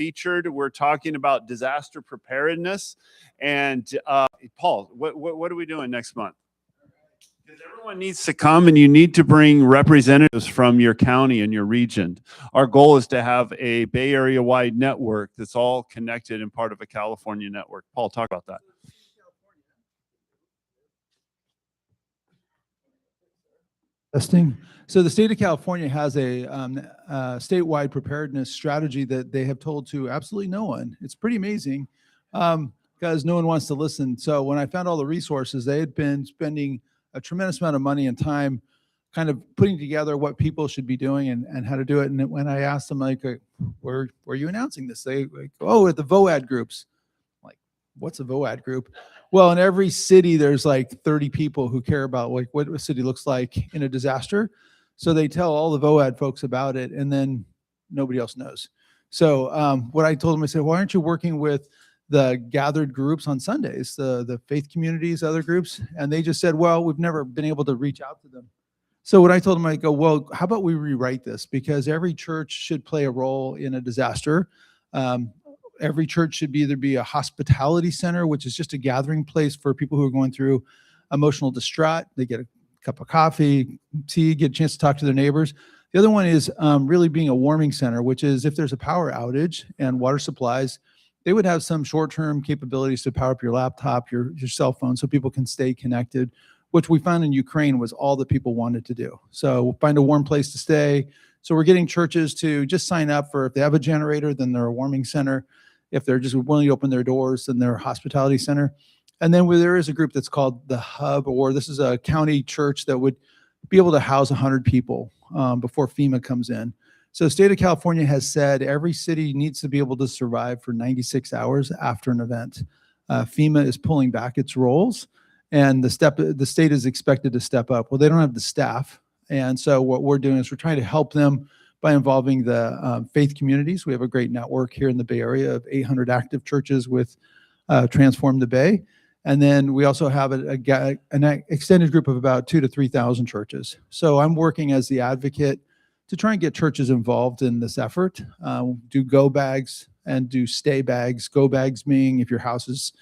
featured. We're talking about disaster preparedness. And Paul, what are we doing next month? Because everyone needs to come, and you need to bring representatives from your county and your region. Our goal is to have a Bay Area-wide network that's all connected and part of a California network. Paul, talk about that. Testing. So the state of California has a statewide preparedness strategy that they have told to absolutely no one. It's pretty amazing because no one wants to listen. So when I found all the resources, they had been spending a tremendous amount of money and time kind of putting together what people should be doing and how to do it. And when I asked them, like, where are you announcing this? They like, oh, at the VOAD groups. I'm like, what's a VOAD group? Well, in every city, there's like 30 people who care about like what a city looks like in a disaster. So they tell all the VOAD folks about it, and then nobody else knows. So what I told them, I said, why aren't you working with the gathered groups on Sundays, the faith communities, other groups? And they just said, well, we've never been able to reach out to them. So what I told them, I go, well, how about we rewrite this? Because every church should play a role in a disaster. Every church should either be a hospitality center, which is just a gathering place for people who are going through emotional distraught. They get a cup of coffee, tea, get a chance to talk to their neighbors. The other one is really being a warming center, which is if there's a power outage and water supplies, they would have some short-term capabilities to power up your laptop, your cell phone, so people can stay connected, which we found in Ukraine was all that people wanted to do. So find a warm place to stay. So we're getting churches to just sign up for, if they have a generator, then they're a warming center. If they're just willing to open their doors, then they're a hospitality center. And then there is a group that's called the Hub, or this is a county church that would be able to house 100 people before FEMA comes in. So the state of California has said every city needs to be able to survive for 96 hours after an event. FEMA is pulling back its roles, and the state is expected to step up. Well, they don't have the staff. And so what we're doing is we're trying to help them by involving the faith communities. We have a great network here in the Bay Area of 800 active churches with Transform the Bay. And then we also have an extended group of about 2,000 to 3,000 churches. So I'm working as the advocate to try and get churches involved in this effort. Do go bags and do stay bags. Go bags meaning if your house is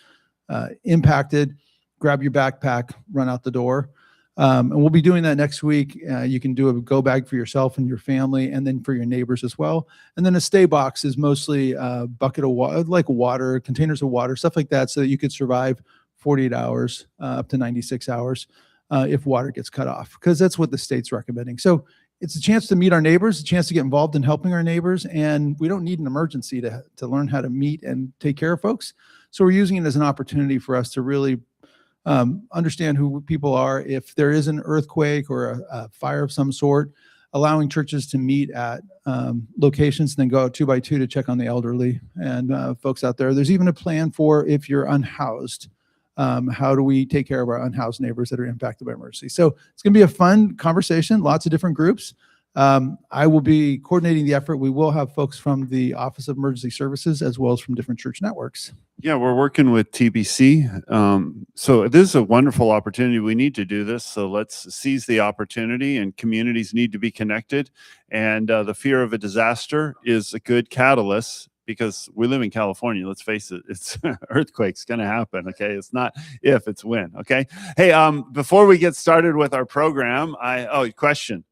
impacted, grab your backpack, run out the door. And we'll be doing that next week. You can do a go bag for yourself and your family, and then for your neighbors as well. And then a stay box is mostly a bucket of water, like water, containers of water, stuff like that, so that you could survive 48 hours up to 96 hours if water gets cut off, because that's what the state's recommending. So it's a chance to meet our neighbors, a chance to get involved in helping our neighbors, and we don't need an emergency to learn how to meet and take care of folks. So we're using it as an opportunity for us to really understand who people are. If there is an earthquake or a fire of some sort, allowing churches to meet at locations and then go out 2 by 2 to check on the elderly and folks out there. There's even a plan for if you're unhoused. How do we take care of our unhoused neighbors that are impacted by emergency? So it's going to be a fun conversation, lots of different groups. I will be coordinating the effort. We will have folks from the Office of Emergency Services as well as from different church networks. Yeah, we're working with TBC. So this is a wonderful opportunity. We need to do this. So let's seize the opportunity, and communities need to be connected. And the fear of a disaster is a good catalyst, because we live in California. Let's face it, it's earthquake's going to happen. Okay. It's not if, it's when. Okay. Hey, before we get started with our program, question.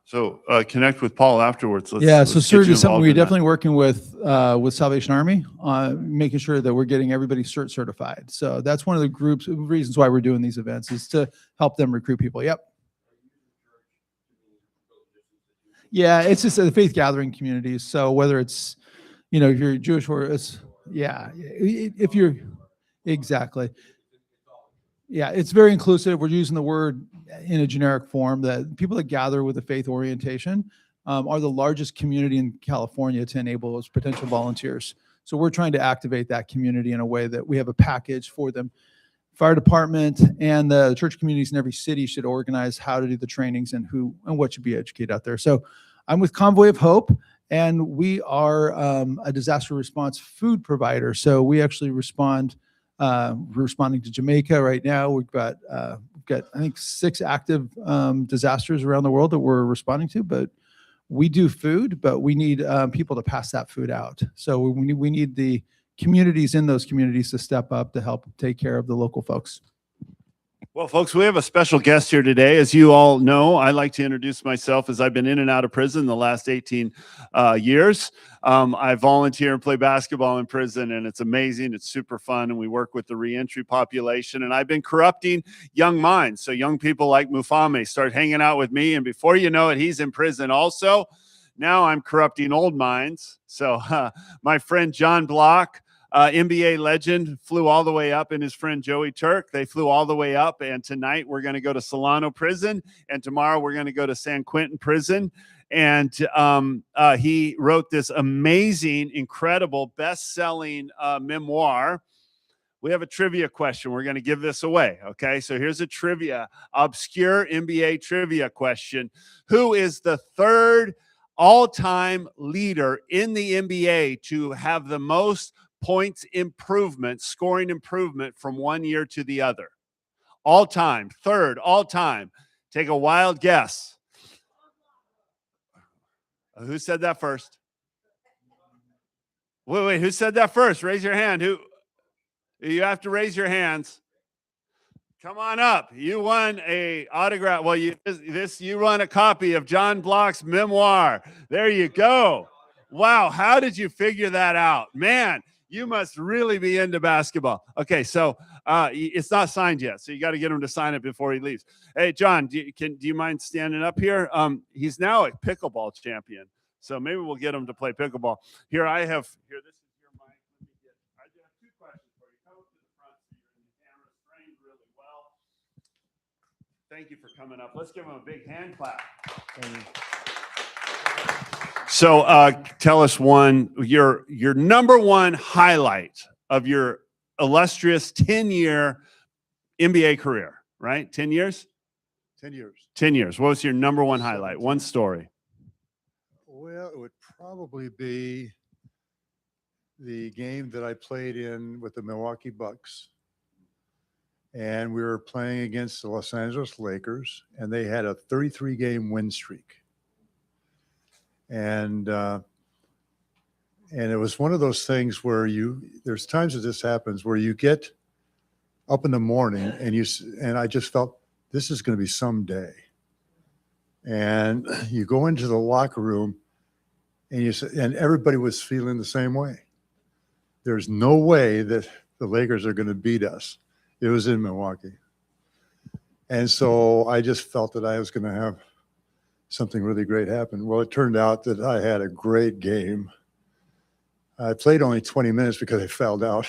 So connect with Paul afterwards. So CERT is something we're definitely working with Salvation Army on making sure that we're getting everybody CERT certified. So that's one of the reasons why we're doing these events, is to help them recruit people. Yep. Yeah, it's just a faith gathering communities. So whether it's, if you're Jewish or it's, if you're, exactly. Yeah, it's very inclusive. We're using the word in a generic form that people that gather with a faith orientation are the largest community in California to enable those potential volunteers. So we're trying to activate that community in a way that we have a package for them. Fire department and the church communities in every city should organize how to do the trainings and who and what should be educated out there. So I'm with Convoy of Hope, and we are a disaster response food provider. So we actually respond. We're responding to Jamaica right now. We've got I think 6 active disasters around the world that we're responding to. But we do food, but we need people to pass that food out. So we need the communities in those communities to step up to help take care of the local folks. Well, folks, we have a special guest here today. As you all know, I like to introduce myself as I've been in and out of prison the last 18 years. I volunteer and play basketball in prison, and it's amazing. It's super fun, and we work with the reentry population, and I've been corrupting young minds. So young people like Mufame start hanging out with me, and before you know it, he's in prison also. Now I'm corrupting old minds. So my friend John Block, NBA legend, flew all the way up, and his friend Joey Turk, they flew all the way up. And tonight we're going to go to Solano Prison, and tomorrow we're going to go to San Quentin Prison. And he wrote this amazing, incredible, best-selling memoir. We have a trivia question. We're going to give this away. Okay, so here's a obscure NBA trivia question. Who is the third all-time leader in the NBA to have the most points improvement, scoring improvement from one year to the other? All time, third, all time. Take a wild guess. Who said that first? Wait, who said that first? Raise your hand. Who? You have to raise your hands. Come on up. You won a autograph. Well, you won a copy of John Block's memoir. There you go. Wow, how did you figure that out? Man, you must really be into basketball. Okay, so it's not signed yet, so you got to get him to sign it before he leaves. Hey, John, do you mind standing up here? He's now a pickleball champion, so maybe we'll get him to play pickleball. Here, this is your mic. I have 2 questions for you. Come up to the front so you're in the camera, framed really well. Thank you for coming up. Let's give him a big hand clap. So tell us your number one highlight of your illustrious 10-year NBA career, right? 10 years? 10 years. 10 years. What was your number one highlight? One story. Well, it would probably be the game that I played in with the Milwaukee Bucks. And we were playing against the Los Angeles Lakers, and they had a 33-game win streak. And it was one of those things where there's times that this happens where you get up in the morning and I just felt this is going to be someday. And you go into the locker room and everybody was feeling the same way. There's no way that the Lakers are going to beat us. It was in Milwaukee. And so I just felt that I was going to have something really great happen. Well, it turned out that I had a great game. I played only 20 minutes because I fouled out.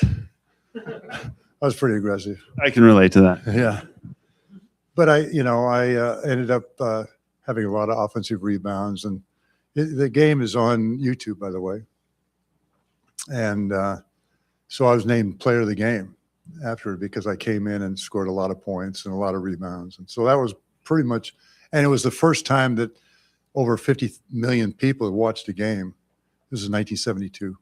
I was pretty aggressive. I can relate to that. Yeah. But I ended up having a lot of offensive rebounds. And the game is on YouTube, by the way. And so I was named player of the game after because I came in and scored a lot of points and a lot of rebounds. And so that was pretty much, and it was the first time that over 50 million people had watched a game. This is 1972.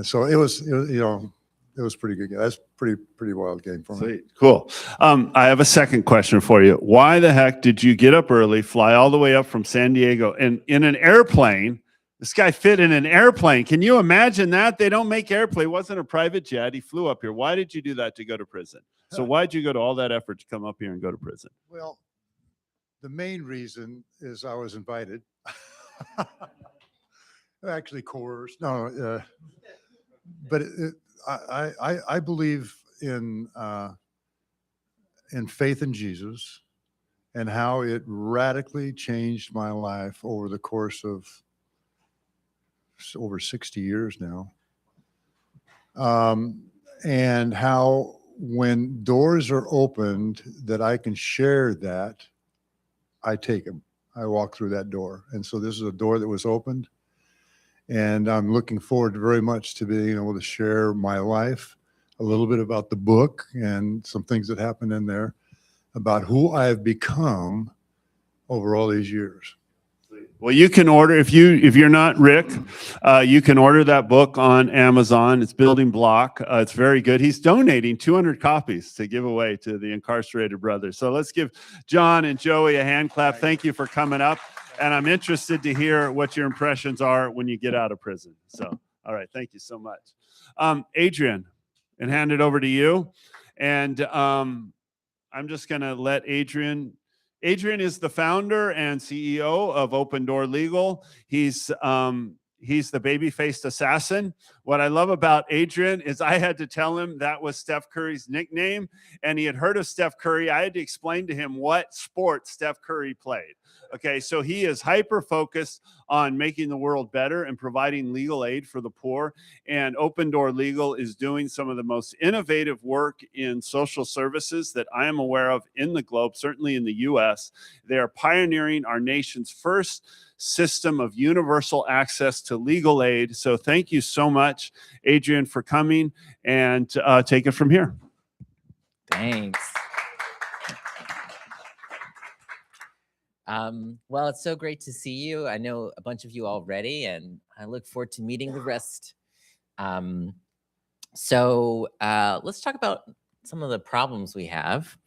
So it was pretty good. That's pretty wild game for me. Sweet. Cool. I have a second question for you. Why the heck did you get up early, fly all the way up from San Diego, and in an airplane? This guy fit in an airplane. Can you imagine that? They don't make airplane. It wasn't a private jet. He flew up here. Why did you do that to go to prison? So why did you go to all that effort to come up here and go to prison? Well, the main reason is I was invited. Actually coerced. No, but I believe in faith in Jesus and how it radically changed my life over the course of over 60 years now. And how when doors are opened that I can share that, I take them. I walk through that door. And so this is a door that was opened. And I'm looking forward very much to being able to share my life, a little bit about the book and some things that happened in there, about who I've become over all these years. Well, you can order, if you're not Rick, you can order that book on Amazon. It's Building Block. It's very good. He's donating 200 copies to give away to the incarcerated brothers. So let's give John and Joey a hand clap. Thank you for coming up. And I'm interested to hear what your impressions are when you get out of prison. So, all right. Thank you so much. Adrian, and hand it over to you. And I'm just going to let Adrian is the founder and CEO of Open Door Legal. He's the baby-faced assassin. What I love about Adrian is I had to tell him that was Steph Curry's nickname, and he had heard of Steph Curry. I had to explain to him what sport Steph Curry played. Okay, so he is hyper-focused on making the world better and providing legal aid for the poor. And Open Door Legal is doing some of the most innovative work in social services that I am aware of in the globe, certainly in the U.S. They are pioneering our nation's first system of universal access to legal aid. So thank you so much, Adrian, for coming, and take it from here. Thanks. Well, it's so great to see you. I know a bunch of you already, and I look forward to meeting the rest. So let's talk about some of the problems we have.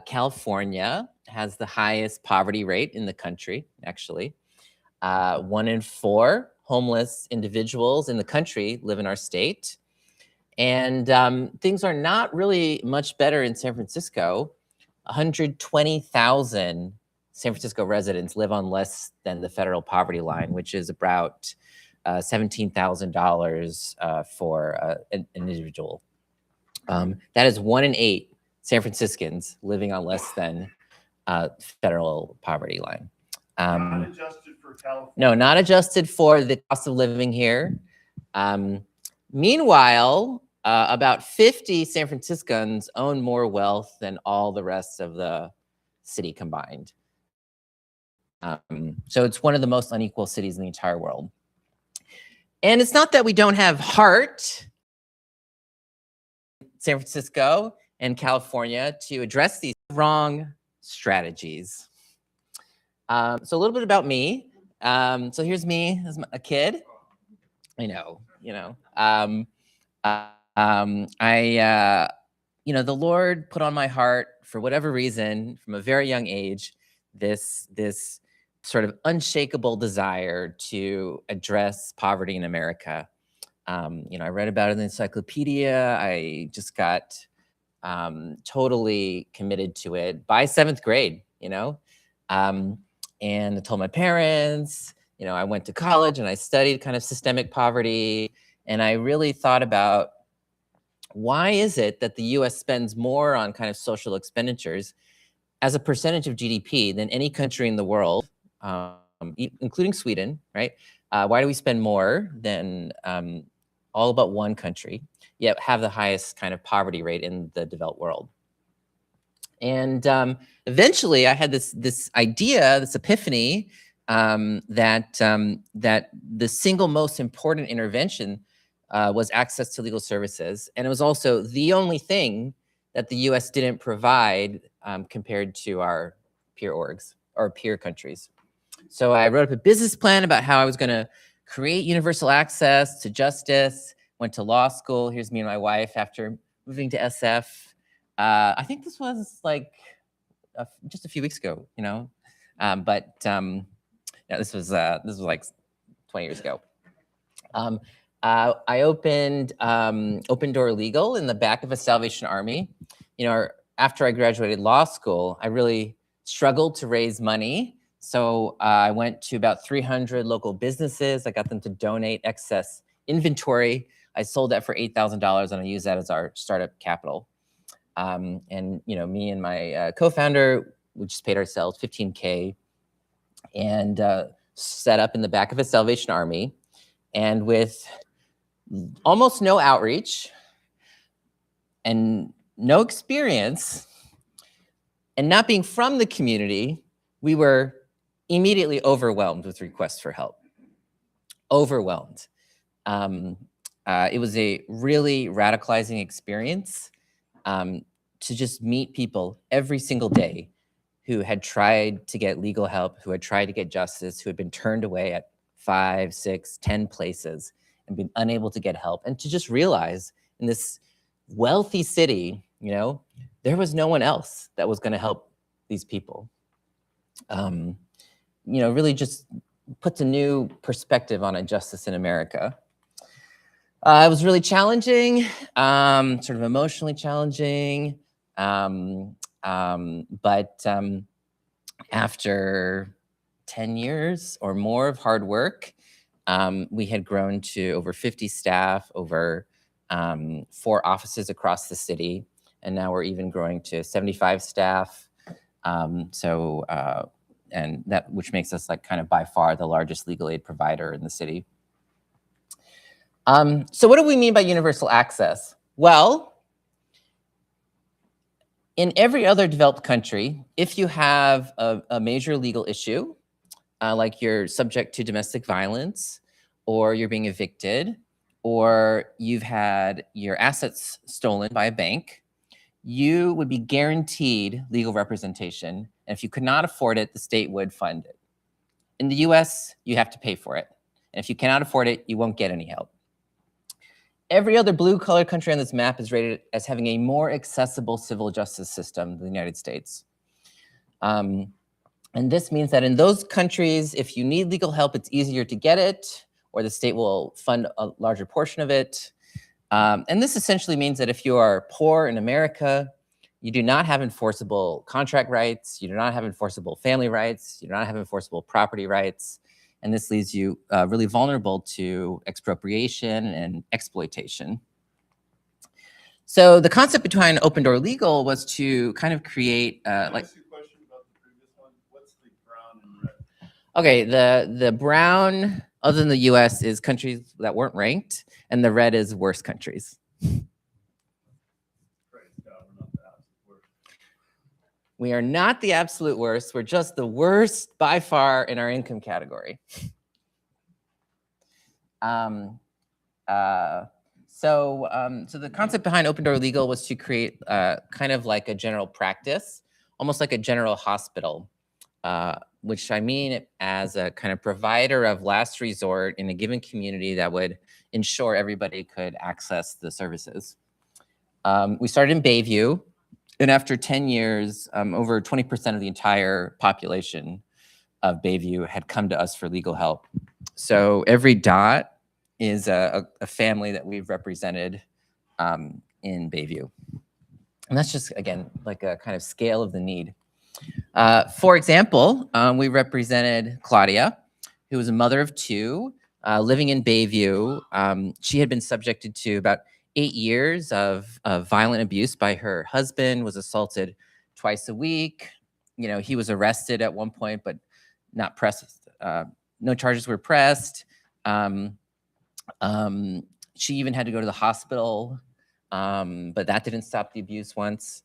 California has the highest poverty rate in the country, actually. 1 in 4 homeless individuals in the country live in our state. And things are not really much better in San Francisco. 120,000 San Francisco residents live on less than the federal poverty line, which is about $17,000 for an individual. That is 1 in 8 San Franciscans living on less than federal poverty line. Not adjusted for California. No, not adjusted for the cost of living here. Meanwhile, about 50 San Franciscans own more wealth than all the rest of the city combined. So it's one of the most unequal cities in the entire world. And it's not that we don't have heart, San Francisco and California, to address these wrong strategies. So a little bit about me. So here's me as a kid. I know, the Lord put on my heart, for whatever reason, from a very young age, this sort of unshakable desire to address poverty in America. I read about it in the encyclopedia. I just got totally committed to it by 7th grade, and I told my parents, I went to college and I studied kind of systemic poverty. And I really thought about, why is it that the US spends more on kind of social expenditures as a percentage of GDP than any country in the world, including Sweden, right? Why do we spend more than all but one country, yet have the highest kind of poverty rate in the developed world? And eventually I had this idea, this epiphany, that the single most important intervention was access to legal services. And it was also the only thing that the US didn't provide compared to our peer orgs or peer countries. So I wrote up a business plan about how I was going to create universal access to justice, went to law school. Here's me and my wife after moving to SF. I think this was like just a few weeks ago, yeah, this was like 20 years ago. I opened Open Door Legal in the back of a Salvation Army. After I graduated law school, I really struggled to raise money. So I went to about 300 local businesses. I got them to donate excess inventory. I sold that for $8,000 and I used that as our startup capital. And me and my co-founder, we just paid ourselves $15K and set up in the back of a Salvation Army. And with almost no outreach, and no experience, and not being from the community, we were immediately overwhelmed with requests for help. Overwhelmed. It was a really radicalizing experience to just meet people every single day who had tried to get legal help, who had tried to get justice, who had been turned away at 5, 6, 10 places and been unable to get help. And to just realize in this wealthy city, you know, there was no one else that was going to help these people. You know, really just puts a new perspective on injustice in America. It was really challenging, sort of emotionally challenging, but after 10 years or more of hard work, we had grown to over 50 staff, over 4 offices across the city, and now we're even growing to 75 staff. And that, which makes us like kind of by far the largest legal aid provider in the city. So what do we mean by universal access? Well, in every other developed country, if you have a major legal issue, like you're subject to domestic violence, or you're being evicted, or you've had your assets stolen by a bank, you would be guaranteed legal representation. And if you could not afford it, the state would fund it. In the US, you have to pay for it. And if you cannot afford it, you won't get any help. Every other blue-colored country on this map is rated as having a more accessible civil justice system than the United States. And this means that in those countries, if you need legal help, it's easier to get it, or the state will fund a larger portion of it. And this essentially means that if you are poor in America, you do not have enforceable contract rights, you do not have enforceable family rights, you do not have enforceable property rights, and this leaves you really vulnerable to expropriation and exploitation. So the concept behind Open Door Legal was to kind of create like. Okay, the brown, other than the US, is countries that weren't ranked, and the red is worst countries. We are not the absolute worst. We're just the worst by far in our income category. So the concept behind Open Door Legal was to create kind of like a general practice, almost like a general hospital, which I mean as a kind of provider of last resort in a given community that would ensure everybody could access the services. We started in Bayview, and after 10 years, over 20% of the entire population of Bayview had come to us for legal help. So every dot is a family that we've represented in Bayview. And that's just, again, like a kind of scale of the need. For example, we represented Claudia, who was a mother of 2, living in Bayview. She had been subjected to about 8 years of violent abuse by her husband, was assaulted twice a week. You know, he was arrested at one point, but not pressed. No charges were pressed. She even had to go to the hospital, but that didn't stop the abuse once.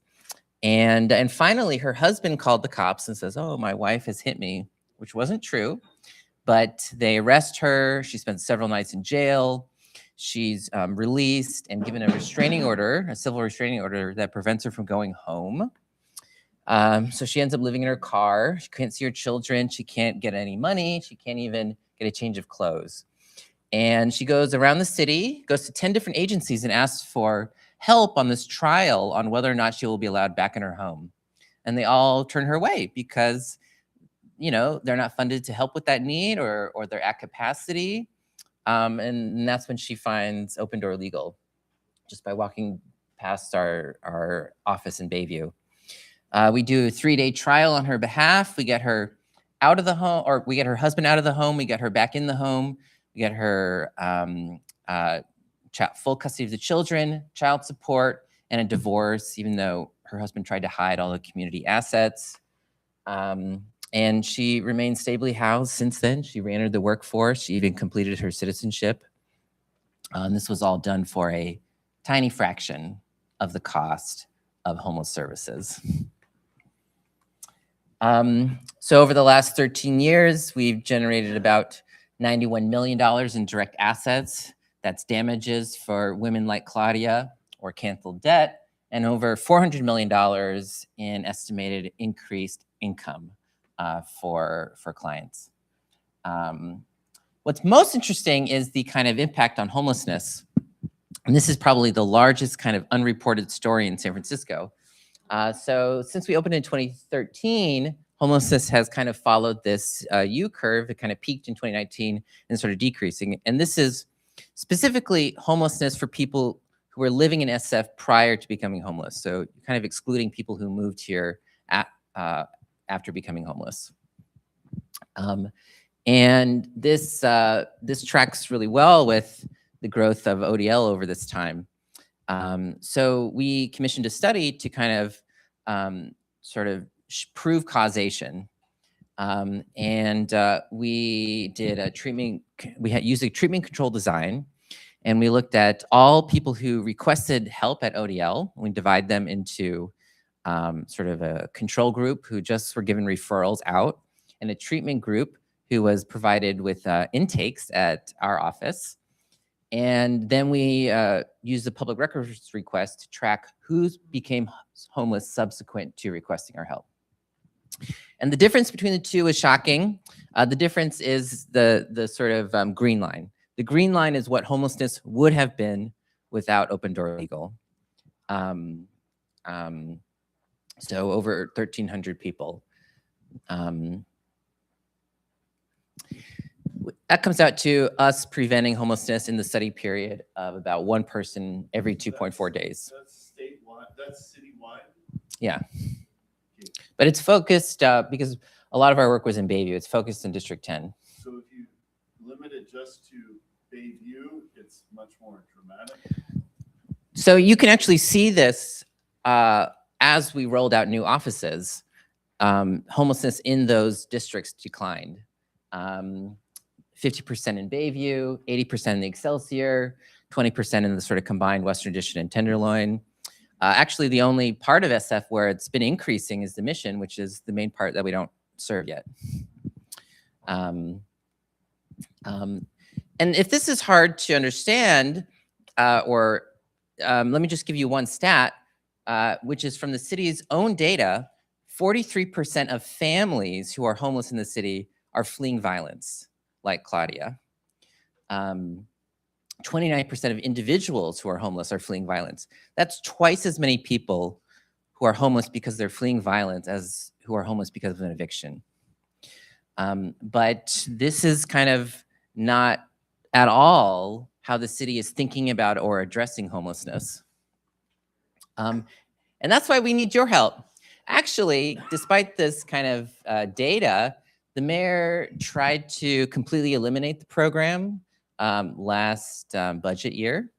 And finally, her husband called the cops and says, "Oh, my wife has hit me," which wasn't true. But they arrest her. She spent several nights in jail. She's released and given a restraining order, a civil restraining order that prevents her from going home. So she ends up living in her car. She can't see her children. She can't get any money. She can't even get a change of clothes. And she goes around the city, goes to 10 different agencies and asks for help on this trial on whether or not she will be allowed back in her home. And they all turn her away because, you know, they're not funded to help with that need, or they're at capacity. And that's when she finds Open Door Legal, just by walking past our office in Bayview. We do a 3-day trial on her behalf. We get her out of the home, or we get her husband out of the home. We get her back in the home. We get her full custody of the children, child support, and a divorce, even though her husband tried to hide all the community assets. And she remained stably housed since then. She re-entered the workforce. She even completed her citizenship. This was all done for a tiny fraction of the cost of homeless services. So over the last 13 years, we've generated about $91 million in direct assets. That's damages for women like Claudia or canceled debt, and over $400 million in estimated increased income for clients. What's most interesting is the kind of impact on homelessness. And this is probably the largest kind of unreported story in San Francisco. So since we opened in 2013, homelessness has kind of followed this U-curve. It kind of peaked in 2019 and started decreasing. And this is specifically homelessness for people who were living in SF prior to becoming homeless. So kind of excluding people who moved here after becoming homeless. And this tracks really well with the growth of ODL over this time. So we commissioned a study to kind of sort of prove causation. And we did a treatment, used a treatment control design, and we looked at all people who requested help at ODL. We divide them into sort of a control group who just were given referrals out, and a treatment group who was provided with intakes at our office. And then we used the public records request to track who became homeless subsequent to requesting our help. And the difference between the two is shocking. The difference is the sort of green line. The green line is what homelessness would have been without Open Door Legal. So over 1,300 people. That comes out to us preventing homelessness in the study period of about one person every 2.4 days. That's statewide, that's citywide? Yeah. But it's focused, because a lot of our work was in Bayview, it's focused in District 10. So if you limit it just to Bayview, it's much more dramatic? So you can actually see this as we rolled out new offices. Homelessness in those districts declined. 50% in Bayview, 80% in the Excelsior, 20% in the sort of combined Western Addition and Tenderloin. Actually, the only part of SF where it's been increasing is the Mission, which is the main part that we don't serve yet. And if this is hard to understand, let me just give you one stat, which is from the city's own data. 43% of families who are homeless in the city are fleeing violence, like Claudia. 29% of individuals who are homeless are fleeing violence. That's twice as many people who are homeless because they're fleeing violence as who are homeless because of an eviction. But this is kind of not at all how the city is thinking about or addressing homelessness. And that's why we need your help. Actually, despite this kind of data, the mayor tried to completely eliminate the program last budget year.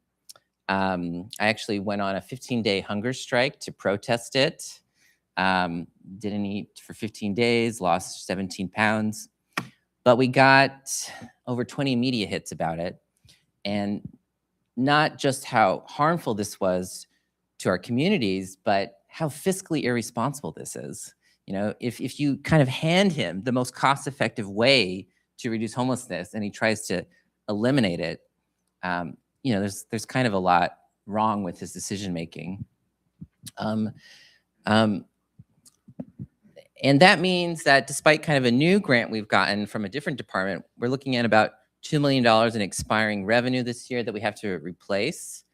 I actually went on a 15-day hunger strike to protest it. Didn't eat for 15 days, lost 17 pounds. But we got over 20 media hits about it. And not just how harmful this was to our communities, but how fiscally irresponsible this is. You know, if you kind of hand him the most cost-effective way to reduce homelessness and he tries to eliminate it, you know, there's kind of a lot wrong with his decision-making. And that means that despite kind of a new grant we've gotten from a different department, we're looking at about $2 million in expiring revenue this year that we have to replace.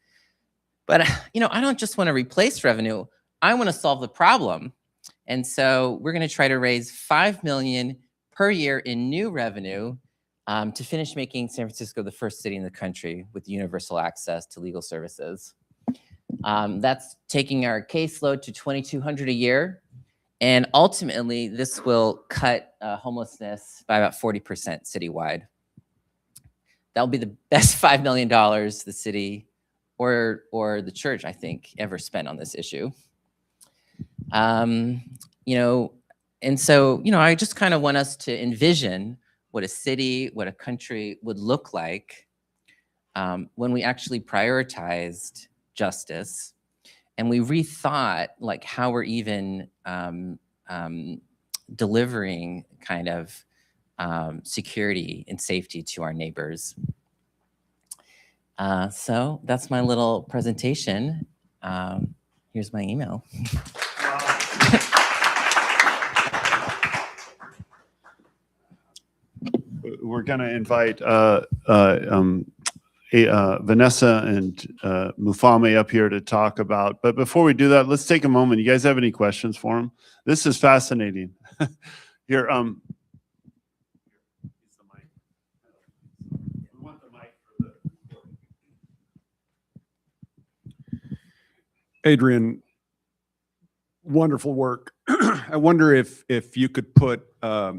But, you know, I don't just want to replace revenue. I want to solve the problem. And so we're going to try to raise $5 million per year in new revenue to finish making San Francisco the first city in the country with universal access to legal services. That's taking our caseload to 2,200 a year. And ultimately, this will cut homelessness by about 40% citywide. That'll be the best $5 million the city or the church, I think, ever spent on this issue. You know, and so, you know, I just kind of want us to envision what a city, what a country would look like when we actually prioritized justice and we rethought like how we're even delivering kind of security and safety to our neighbors. So that's my little presentation. Here's my email. We're going to invite Vanessa and Mufame up here to talk about. But before we do that, let's take a moment. You guys have any questions for him? This is fascinating. Here, we want the mic for the. Adrian, wonderful work. I wonder if you could put a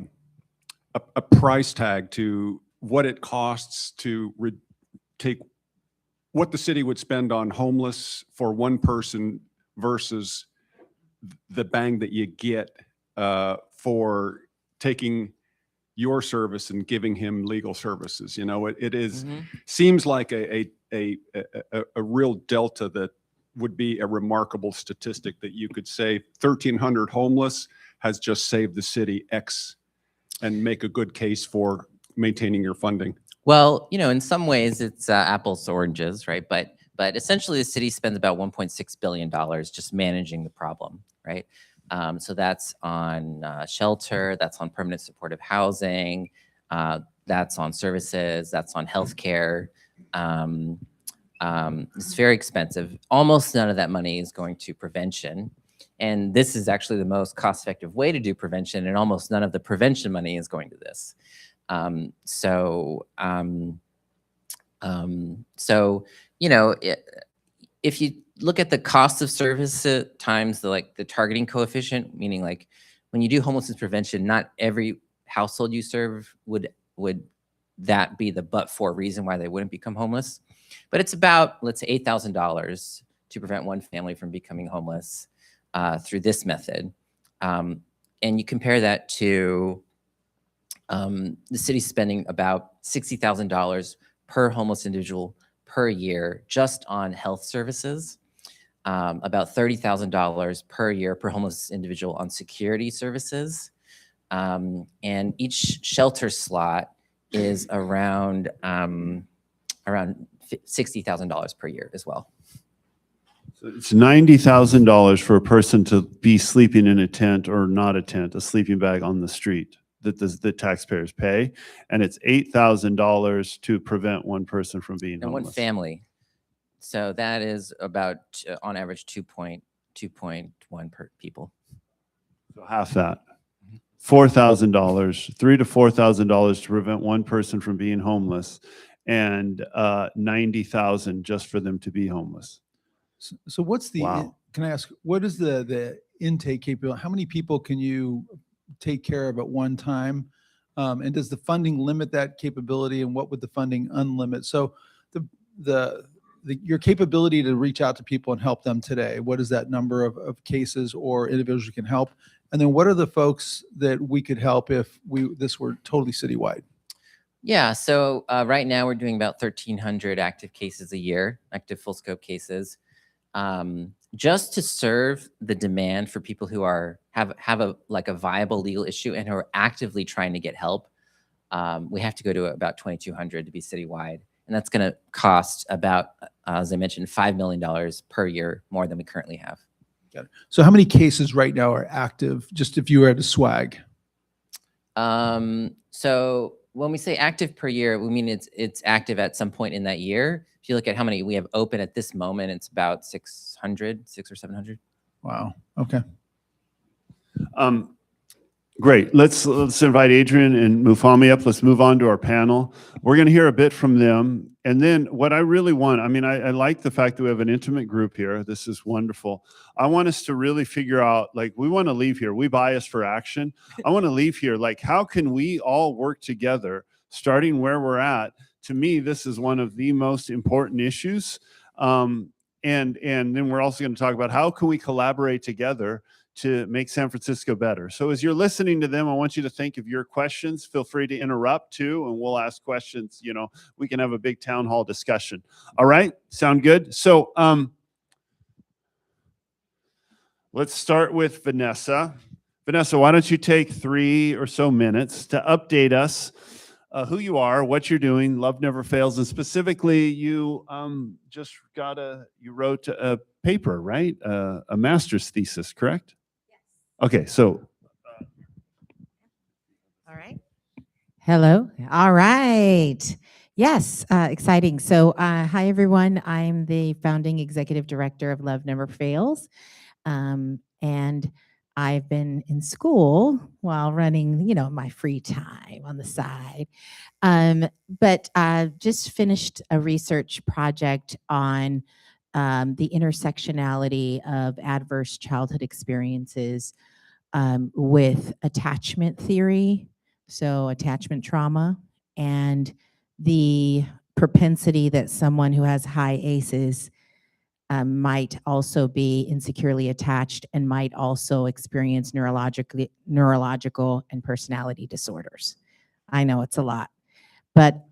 price tag to what it costs to take what the city would spend on homeless for one person versus the bang that you get for taking your service and giving him legal services. You know, it is seems like a real delta that would be a remarkable statistic that you could say 1,300 homeless has just saved the city X and make a good case for maintaining your funding. Well, you know, in some ways it's apples to oranges, right? But essentially the city spends about $1.6 billion just managing the problem, right? So that's on shelter, that's on permanent supportive housing, that's on services, that's on healthcare. It's very expensive. Almost none of that money is going to prevention. And this is actually the most cost-effective way to do prevention, and almost none of the prevention money is going to this. So you know, if you look at the cost of service times the targeting coefficient, meaning like when you do homelessness prevention, not every household you serve would that be the but-for reason why they wouldn't become homeless. But it's about, let's say, $8,000 to prevent one family from becoming homeless through this method. And you compare that to the city spending about $60,000 per homeless individual per year just on health services, about $30,000 per year per homeless individual on security services. And each shelter slot is around $60,000 per year as well. So it's $90,000 for a person to be sleeping in a tent or not a tent, a sleeping bag on the street that the taxpayers pay, and it's $8,000 to prevent one person from being homeless. And one family. So that is about, on average, 2.1 per people. So half that. $4,000, $3,000 to $4,000 to prevent one person from being homeless, and $90,000 just for them to be homeless. So what's the, Wow. Can I ask, what is the intake capability? How many people can you take care of at one time? And does the funding limit that capability, and what would the funding unlimit? So your capability to reach out to people and help them today, what is that number of cases or individuals you can help? And then what are the folks that we could help if this were totally citywide? Yeah, so right now we're doing about 1,300 active cases a year, active full scope cases, just to serve the demand for people who have a viable legal issue and who are actively trying to get help. We have to go to about 2,200 to be citywide, and that's going to cost about, as I mentioned, $5 million per year more than we currently have. Got it. So how many cases right now are active, just if you were to swag? So when we say active per year, we mean it's active at some point in that year. If you look at how many we have open at this moment, it's about 600 or 700. Wow. Okay. Great. Let's invite Adrian and Mufame up. Let's move on to our panel. We're going to hear a bit from them. And then what I really want, I mean, I like the fact that we have an intimate group here. This is wonderful. I want us to really figure out, like, we want to leave here. We bias for action. I want to leave here, like, how can we all work together, starting where we're at? To me, this is one of the most important issues. And then we're also going to talk about how can we collaborate together to make San Francisco better. So as you're listening to them, I want you to think of your questions. Feel free to interrupt too, and we'll ask questions. You know, we can have a big town hall discussion. All right, sound good? So let's start with Vanessa. Vanessa, why don't you take 3 or so minutes to update us who you are, what you're doing. Love Never Fails, and specifically, you you wrote a paper, right? A master's thesis, correct? Yes. Okay, so All right. Hello. All right. Yes, exciting. So, hi everyone. I'm the founding executive director of Love Never Fails, and I've been in school while running, my free time on the side. But just finished a research project on the intersectionality of adverse childhood experiences with attachment theory, so attachment trauma, and the propensity that someone who has high ACEs might also be insecurely attached and might also experience neurological and personality disorders. I know it's a lot, but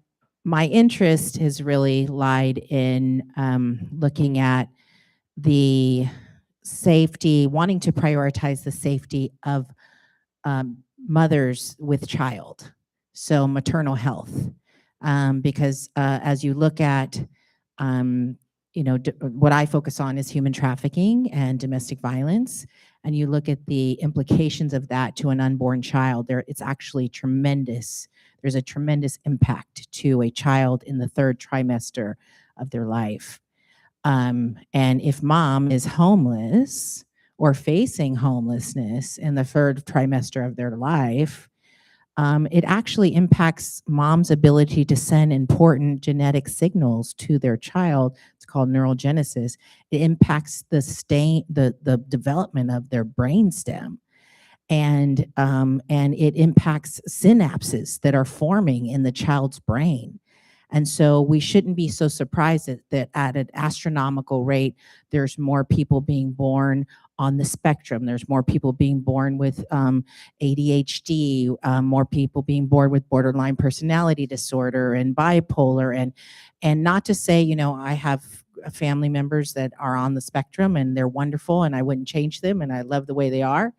my interest has really lied in looking at the safety, wanting to prioritize the safety of mothers with child, so maternal health, because as you look at, what I focus on is human trafficking and domestic violence, and you look at the implications of that to an unborn child. It's actually tremendous. There's a tremendous impact to a child in the 3rd trimester of their life. And if mom is homeless or facing homelessness in the 3rd trimester of their life, it actually impacts mom's ability to send important genetic signals to their child. It's called neurogenesis. It impacts the development of their brainstem. And it impacts synapses that are forming in the child's brain. And so we shouldn't be so surprised that at an astronomical rate, there's more people being born on the spectrum. There's more people being born with ADHD, more people being born with borderline personality disorder and bipolar. And not to say, I have family members that are on the spectrum and they're wonderful and I wouldn't change them and I love the way they are.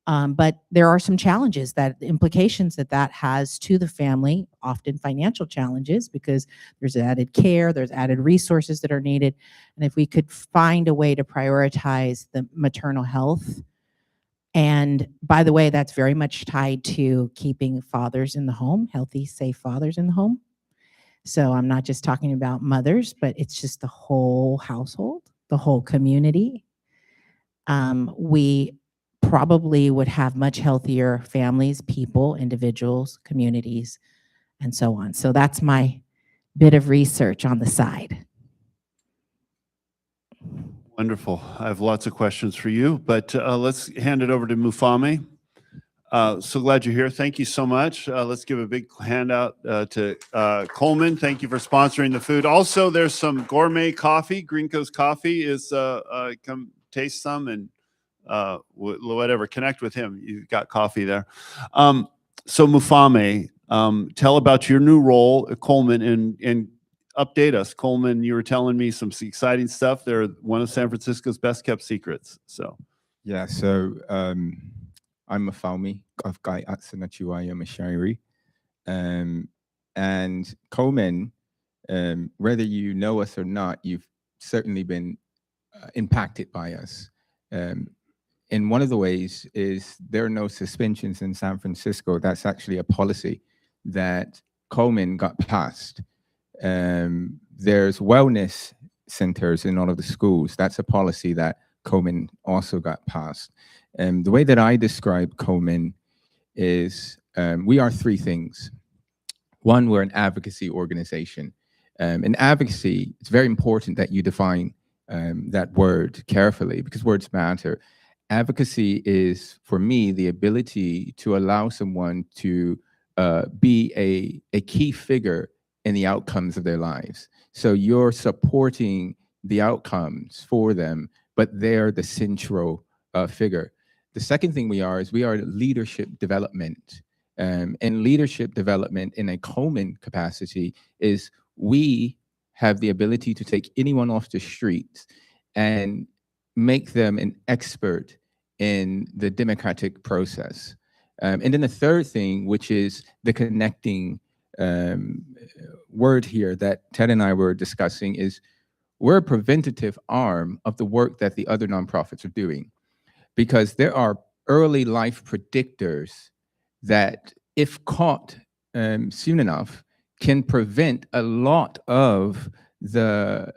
But there are some challenges, the implications that has to the family, often financial challenges, because there's added care, there's added resources that are needed. And if we could find a way to prioritize the maternal health, and by the way, that's very much tied to keeping fathers in the home, healthy, safe fathers in the home. So I'm not just talking about mothers, but it's just the whole household, the whole community. We probably would have much healthier families, people, individuals, communities, and so on. So that's my bit of research on the side. wonderful. I have lots of questions for you, but let's hand it over to Mufame. So glad you're here. Thank you so much. Let's give a big handout to Coleman. Thank you for sponsoring the food. Also, there's some gourmet coffee. Green Coast Coffee is come taste some and whatever. Connect with him. You've got coffee there. So Mufame, tell about your new role at Coleman and update us. Coleman, you were telling me some exciting stuff. They're one of San Francisco's best kept secrets. So yeah, so I'm Mufame of Guy Atsanachuaya Mashairi. And Coleman, whether you know us or not, you've certainly been impacted by us. And one of the ways is there are no suspensions in San Francisco. That's actually a policy that Coleman got passed. There's wellness centers in all of the schools. That's a policy that Coleman also got passed. The way that I describe Coleman is we are three things. One, we're an advocacy organization. In advocacy, it's very important that you define that word carefully because words matter. Advocacy is, for me, the ability to allow someone to be a key figure in the outcomes of their lives. So you're supporting the outcomes for them, but they're the central figure. The second thing we are leadership development. And leadership development in a Coleman capacity is we have the ability to take anyone off the streets and make them an expert in the democratic process. And then the third thing, which is the connecting word here that Ted and I were discussing, is we're a preventative arm of the work that the other nonprofits are doing, because there are early life predictors that, if caught soon enough, can prevent a lot of the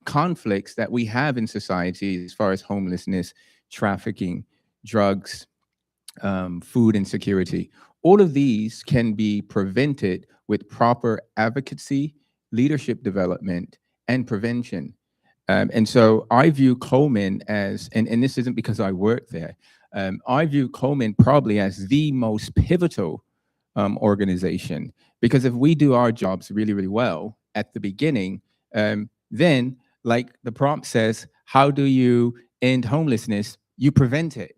conflicts that we have in society as far as homelessness, trafficking, drugs, food insecurity. All of these can be prevented with proper advocacy, leadership development, and prevention. And so I view Coleman as, and this isn't because I work there, I view Coleman probably as the most pivotal organization, because if we do our jobs really, really well at the beginning, then, like the prompt says, how do you end homelessness? You prevent it.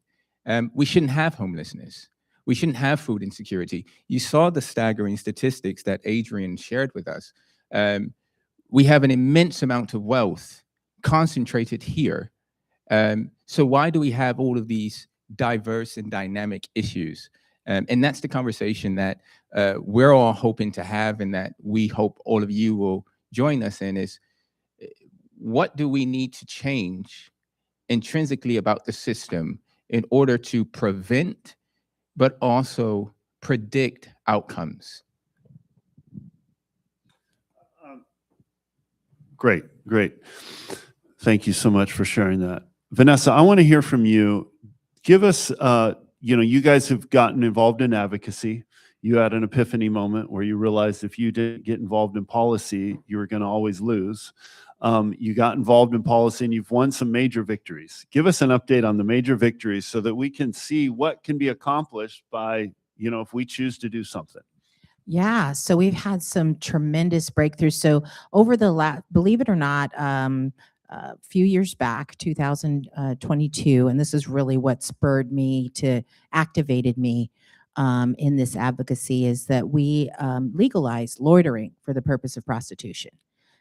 We shouldn't have homelessness. We shouldn't have food insecurity. You saw the staggering statistics that Adrian shared with us. We have an immense amount of wealth concentrated here. So why do we have all of these diverse and dynamic issues? And that's the conversation that we're all hoping to have, and that we hope all of you will join us in, is what do we need to change intrinsically about the system in order to prevent, but also predict outcomes? Great, great. Thank you so much for sharing that. Vanessa, I want to hear from you. Give us, you guys have gotten involved in advocacy. You had an epiphany moment where you realized if you didn't get involved in policy, you were going to always lose. You got involved in policy and you've won some major victories. Give us an update on the major victories so that we can see what can be accomplished by, if we choose to do something. Yeah, so we've had some tremendous breakthroughs. So over the last, believe it or not, a few years back, 2022, and this is really what spurred me to, activated me in this advocacy, is that we legalized loitering for the purpose of prostitution.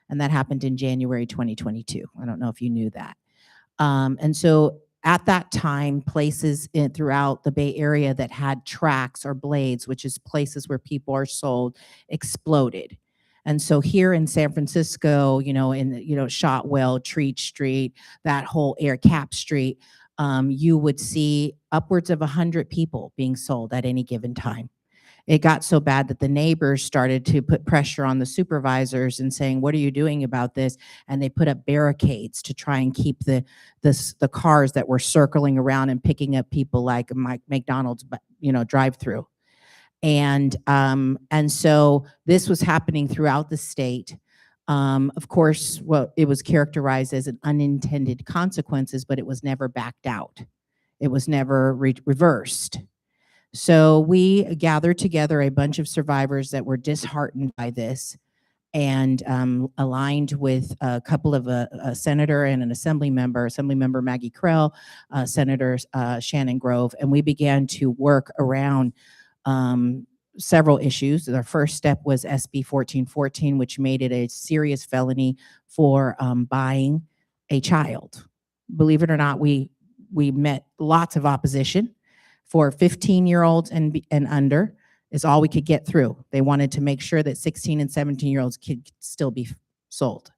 And that happened in January 2022. I don't know if you knew that. And so at that time, places throughout the Bay Area that had tracks or blades, which is places where people are sold, exploded. And so here in San Francisco, in Shotwell, Treat Street, that whole Cap Street, you would see upwards of 100 people being sold at any given time. It got so bad that the neighbors started to put pressure on the supervisors and saying, what are you doing about this? And they put up barricades to try and keep the cars that were circling around and picking up people like McDonald's, drive-through. And so this was happening throughout the state. Of course, it was characterized as an unintended consequences, but it was never backed out. It was never reversed. So we gathered together a bunch of survivors that were disheartened by this, and aligned with a couple of a senator and an Assemblymember Maggie Krell, Senator Shannon Grove, and we began to work around several issues. Our first step was SB 1414, which made it a serious felony for buying a child. Believe it or not, we met lots of opposition. For 15-year-olds and under is all we could get through. They wanted to make sure that 16 and 17-year-olds could still be sold,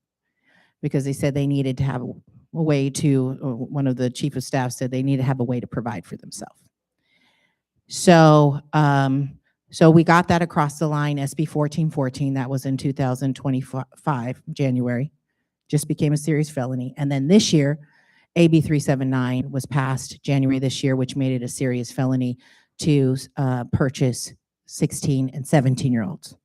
because they said they needed to have a way to, one of the chief of staff said they need to have a way to provide for themselves. So, so we got that across the line, SB 1414, that was in 2025, January, just became a serious felony. And then this year, AB 379 was passed January this year, which made it a serious felony to purchase 16 and 17-year-olds.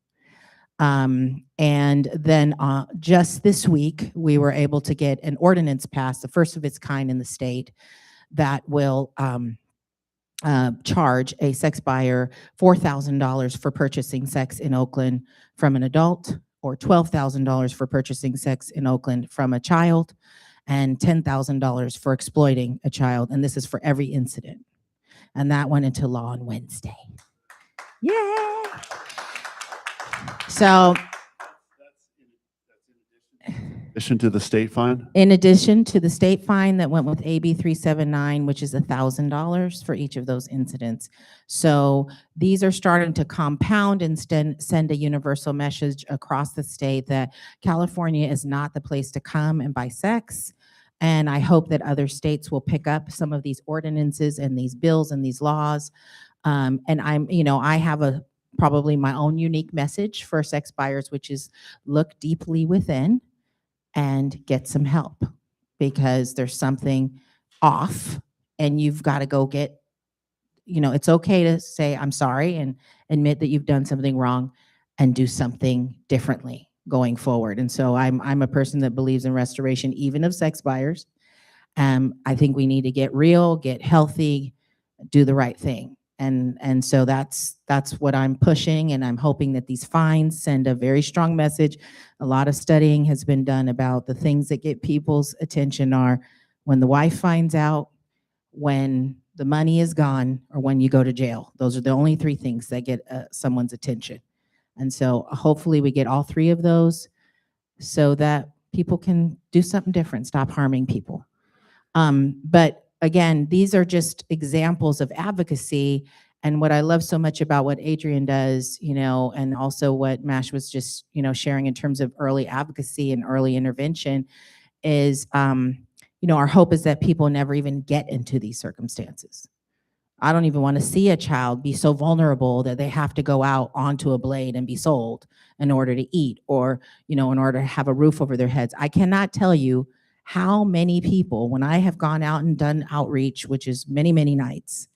And then just this week, we were able to get an ordinance passed, the first of its kind in the state, that will charge a sex buyer $4,000 for purchasing sex in Oakland from an adult, or $12,000 for purchasing sex in Oakland from a child, and $10,000 for exploiting a child. And this is for every incident. And that went into law on Wednesday. Yeah. So addition to the state fine? In addition to the state fine that went with AB 379, which is $1,000 for each of those incidents. So these are starting to compound and send a universal message across the state that California is not the place to come and buy sex. And I hope that other states will pick up some of these ordinances and these bills and these laws. And I have probably my own unique message for sex buyers, which is look deeply within and get some help, because there's something off and you've got to go get, it's okay to say, I'm sorry, and admit that you've done something wrong and do something differently going forward. And so I'm a person that believes in restoration, even of sex buyers. I think we need to get real, get healthy, do the right thing. And so that's what I'm pushing, and I'm hoping that these fines send a very strong message. A lot of studying has been done about the things that get people's attention are when the wife finds out, when the money is gone, or when you go to jail. Those are the only three things that get someone's attention. And so hopefully we get all three of those so that people can do something different, stop harming people. But again, these are just examples of advocacy. And what I love so much about what Adrian does, and also what Mash was just, sharing in terms of early advocacy and early intervention is, our hope is that people never even get into these circumstances. I don't even want to see a child be so vulnerable that they have to go out onto a blade and be sold in order to eat, or, in order to have a roof over their heads. I cannot tell you how many people, when I have gone out and done outreach, which is many, many nights,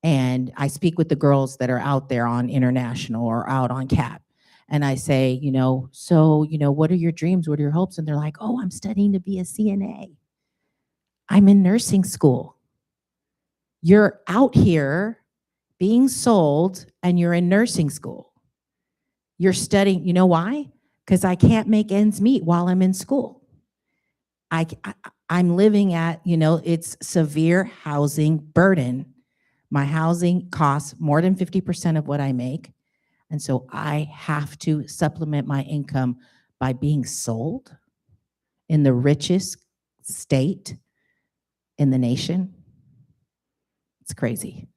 and I speak with the girls that are out there on international or out on CAP, and I say, what are your dreams? What are your hopes? And they're like, oh, I'm studying to be a CNA. I'm in nursing school. You're out here being sold and you're in nursing school. You're studying, why? Because I can't make ends meet while I'm in school. I'm living at, it's severe housing burden. My housing costs more than 50% of what I make. And so I have to supplement my income by being sold in the richest state in the nation. It's crazy.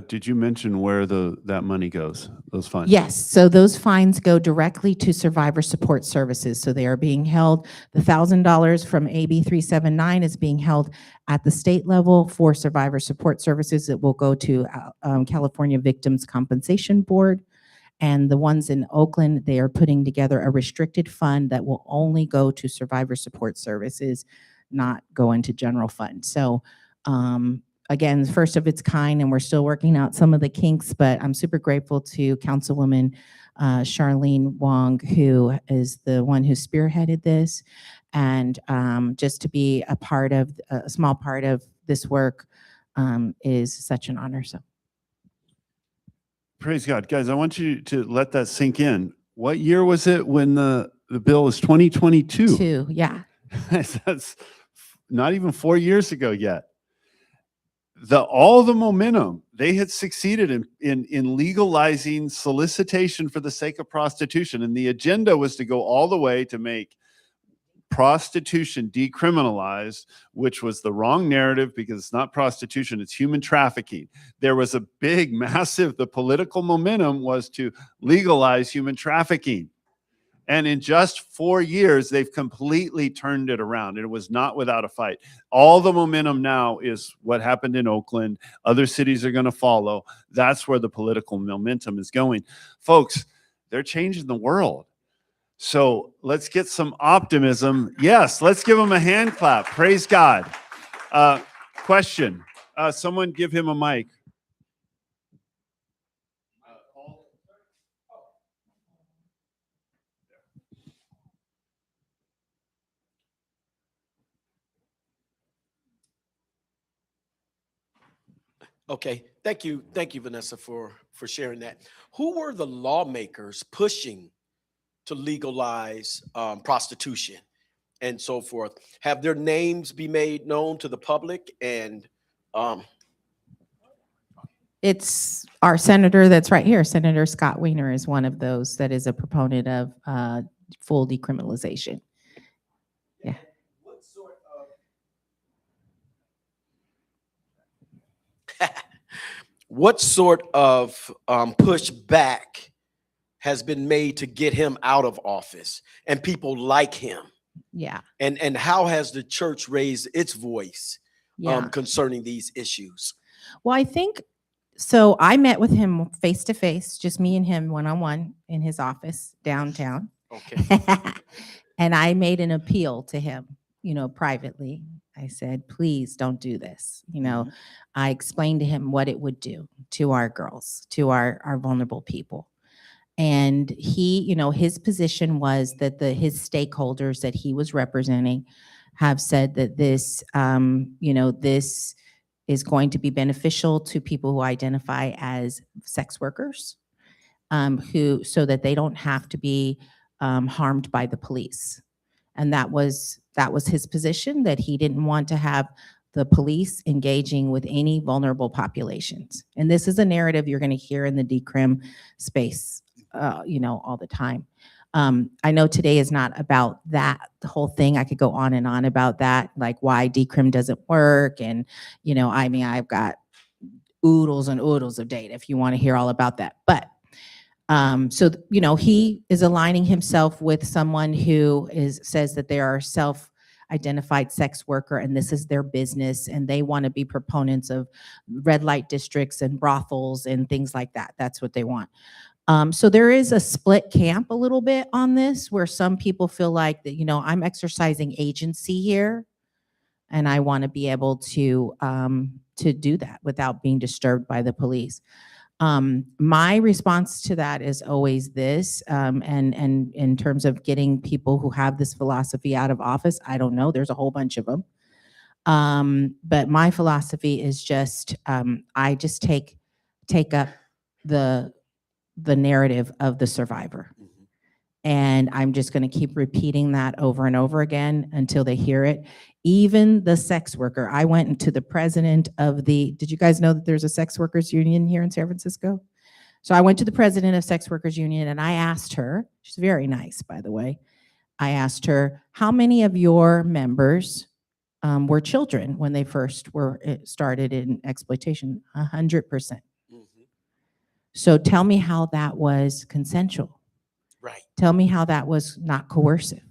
Did you mention where that money goes, those funds? Yes, so those fines go directly to survivor support services. So they are being held, the $1,000 from AB 379 is being held at the state level for survivor support services. It will go to California Victims Compensation Board. And the ones in Oakland, they are putting together a restricted fund that will only go to survivor support services, not go into general fund. So again, first of its kind, and we're still working out some of the kinks, but I'm super grateful to Councilwoman Charlene Wong, who is the one who spearheaded this. And just to be a small part of this work is such an honor. So. Praise God. Guys, I want you to let that sink in. What year was it when the bill was 2022? Yeah. That's not even 4 years ago yet. All the momentum, they had succeeded in legalizing solicitation for the sake of prostitution. And the agenda was to go all the way to make prostitution decriminalized, which was the wrong narrative, because it's not prostitution, it's human trafficking. There was a big, massive, the political momentum was to legalize human trafficking. And in just 4 years, they've completely turned it around. And it was not without a fight. All the momentum now is what happened in Oakland. Other cities are going to follow. That's where the political momentum is going. Folks, they're changing the world. So let's get some optimism. Yes, let's give them a hand clap. Praise God. Question. Someone give him a mic. Okay, thank you, Vanessa, for sharing that. Who were the lawmakers pushing to legalize prostitution and so forth? Have their names be made known to the public? And it's our senator that's right here. Senator Scott Wiener is one of those that is a proponent of full decriminalization. what sort of pushback has been made to get him out of office and people like him? Yeah. And how has the church raised its voice Yeah. concerning these issues? Well, I think so. I met with him face to face, just me and him one-on-one in his office downtown. Okay. And I made an appeal to him, privately. I said, please don't do this. I explained to him what it would do to our girls, to our vulnerable people. And he, his position was that his stakeholders that he was representing have said that this, this is going to be beneficial to people who identify as sex workers, so that they don't have to be harmed by the police. And that was his position, that he didn't want to have the police engaging with any vulnerable populations. And this is a narrative you're going to hear in the decrim space, all the time. I know today is not about that, the whole thing. I could go on and on about that, like why decrim doesn't work. And, I've got oodles and oodles of data if you want to hear all about that. But so, he is aligning himself with someone who says that they are self-identified sex worker and this is their business and they want to be proponents of red light districts and brothels and things like that. That's what they want. So there is a split camp a little bit on this, where some people feel like that, I'm exercising agency here and I want to be able to do that without being disturbed by the police. My response to that is always this, and in terms of getting people who have this philosophy out of office, I don't know, there's a whole bunch of them. But my philosophy is just, I just take up the narrative of the survivor. And I'm just going to keep repeating that over and over again until they hear it. Even the sex worker, I went into the president of did you guys know that there's a sex workers union here in San Francisco? So I went to the president of sex workers union and I asked her, she's very nice, by the way. I asked her, how many of your members were children when they first started in exploitation? 100%. So tell me how that was consensual. Right. Tell me how that was not coercive.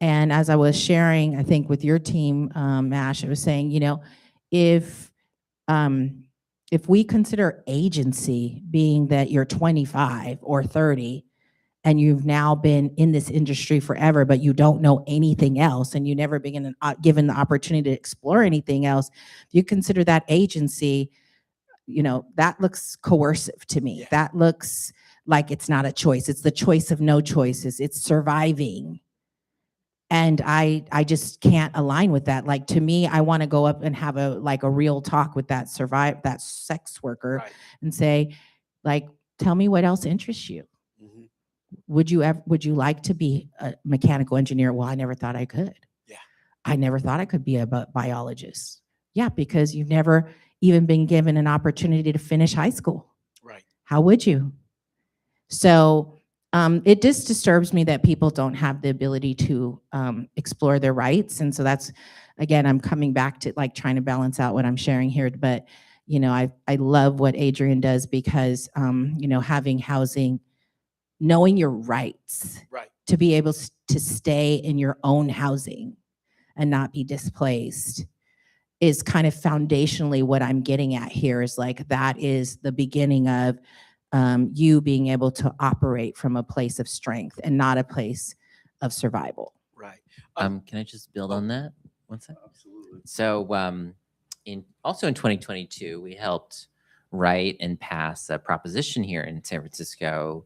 And as I was sharing, I think with your team, Ash, I was saying, if we consider agency being that you're 25 or 30 and you've now been in this industry forever, but you don't know anything else and you never been given the opportunity to explore anything else, if you consider that agency, that looks coercive to me. Yeah. That looks like it's not a choice. It's the choice of no choices. It's surviving. And I just can't align with that. Like, to me, I want to go up and have a real talk with that sex worker, Right. and say, tell me what else interests you. Would you like to be a mechanical engineer? Well, I never thought I could. Yeah. I never thought I could be a biologist. Yeah, because you've never even been given an opportunity to finish high school. Right. How would you? So it just disturbs me that people don't have the ability to explore their rights. And so that's, again, I'm coming back to trying to balance out what I'm sharing here. But, I love what Adrian does because, having housing, knowing your rights, Right. to be able to stay in your own housing and not be displaced is kind of foundationally what I'm getting at here, is that is the beginning of you being able to operate from a place of strength and not a place of survival. Right. Can I just build on that? One second. Absolutely. So also in 2022, we helped write and pass a proposition here in San Francisco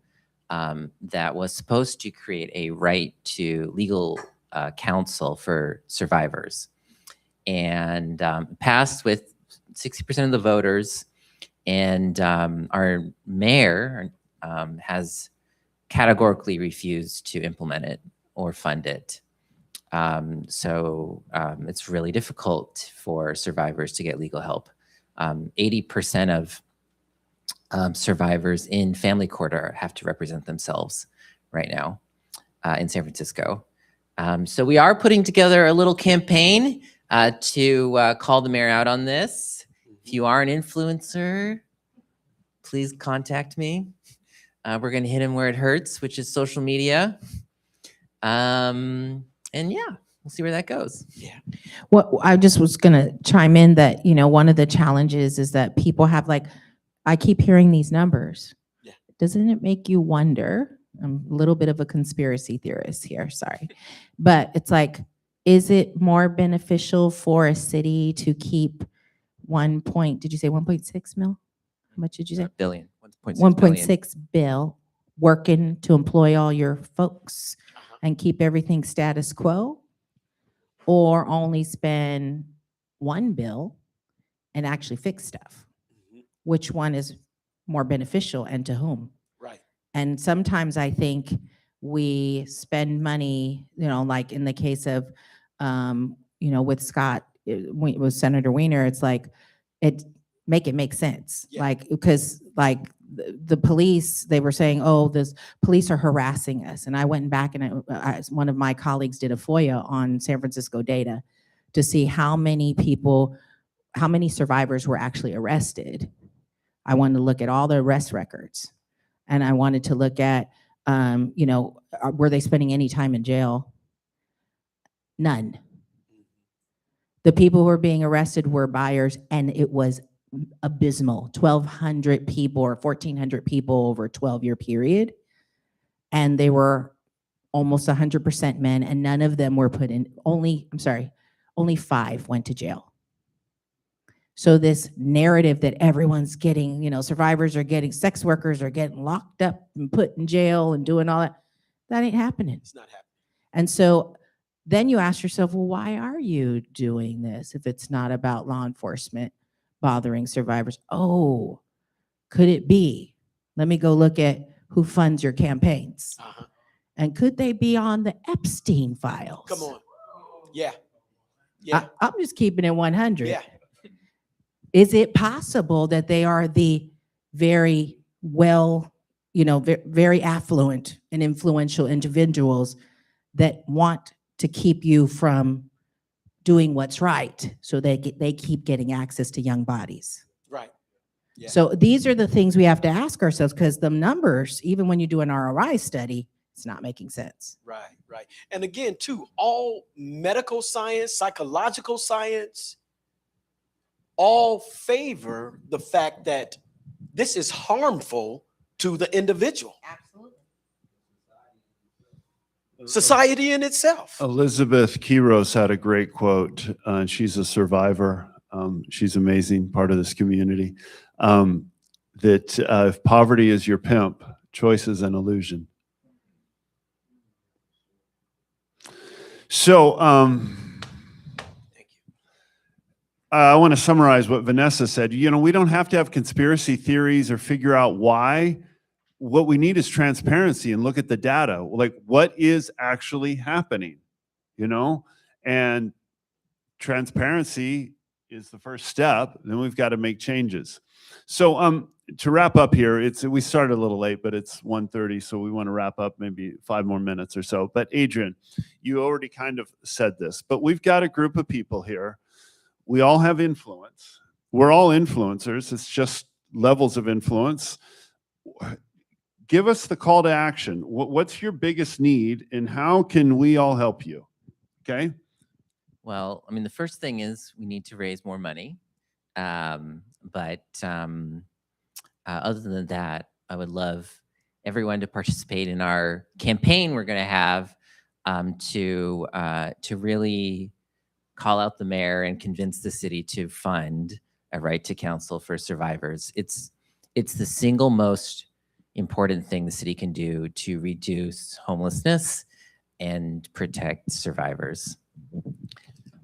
that was supposed to create a right to legal counsel for survivors, and passed with 60% of the voters. And our mayor has categorically refused to implement it or fund it. So it's really difficult for survivors to get legal help. 80% of survivors in family court have to represent themselves right now in San Francisco. So we are putting together a little campaign to call the mayor out on this. If you are an influencer, please contact me. We're going to hit him where it hurts, which is social media. And yeah, we'll see where that goes. Yeah. Well, I just was going to chime in that, one of the challenges is that people have I keep hearing these numbers. Yeah. Doesn't it make you wonder? I'm a little bit of a conspiracy theorist here, sorry. But it's is it more beneficial for a city to keep did you say 1.6 mil? How much did you say? Billion. 1.6 billion. 1.6 bill working to employ all your folks Uh-huh. and keep everything status quo, or only spend 1 bill and actually fix stuff? Mhm. Which one is more beneficial and to whom? Right. And sometimes I think we spend money, like in the case of, with Scott, with Senator Weiner, it's it make sense. Yeah. Because the police, they were saying, oh, the police are harassing us. And I went back and one of my colleagues did a FOIA on San Francisco data to see how many survivors were actually arrested. I wanted to look at all the arrest records. And I wanted to look at, were they spending any time in jail? None. The people who were being arrested were buyers, and it was abysmal. 1,200 people or 1,400 people over a 12-year period. And they were almost 100% men, and none of them were only 5 went to jail. So this narrative that everyone's getting, survivors are getting, sex workers are getting locked up and put in jail and doing all that ain't happening. It's not happening. And so then you ask yourself, well, why are you doing this if it's not about law enforcement bothering survivors? Oh, could it be? Let me go look at who funds your campaigns. Uh-huh. And could they be on the Epstein files? Come on. Yeah. Yeah. I'm just keeping it 100. Yeah. Is it possible that they are the very very affluent and influential individuals that want to keep you from doing what's right, so they keep getting access to young bodies? Right. Yeah. So these are the things we have to ask ourselves, because the numbers, even when you do an ROI study, it's not making sense. Right. Right. And again, too, all medical science, psychological science, all favor the fact that this is harmful to the individual. Absolutely. Society in itself. Elizabeth Quiros had a great quote. She's a survivor. She's amazing, part of this community. That if poverty is your pimp, choice is an illusion. So Thank you. I want to summarize what Vanessa said. We don't have to have conspiracy theories or figure out why. What we need is transparency and look at the data. Like, what is actually happening, and transparency is the first step. Then we've got to make changes. So to wrap up here, we started a little late, but it's 1:30, so we want to wrap up maybe 5 more minutes or so. But Adrian, you already kind of said this, but we've got a group of people here. We all have influence. We're all influencers. It's just levels of influence. Give us the call to action. What's your biggest need, and how can we all help you? Okay. Well, the first thing is we need to raise more money. But other than that, I would love everyone to participate in our campaign we're going to have to really call out the mayor and convince the city to fund a right to counsel for survivors. It's the single most important thing the city can do to reduce homelessness and protect survivors.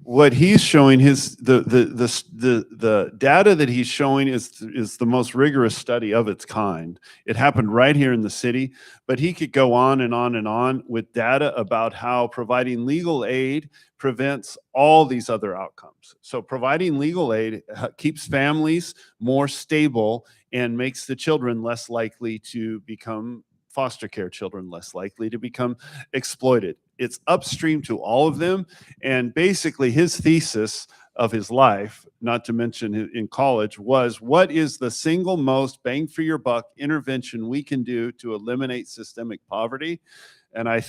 What he's showing, the data that he's showing is the most rigorous study of its kind. It happened right here in the city, but he could go on and on and on with data about how providing legal aid prevents all these other outcomes. So providing legal aid keeps families more stable and makes the children less likely to become foster care children, less likely to become exploited. It's upstream to all of them. And basically his thesis of his life, not to mention in college, was what is the single most bang for your buck intervention we can do to eliminate systemic poverty? And I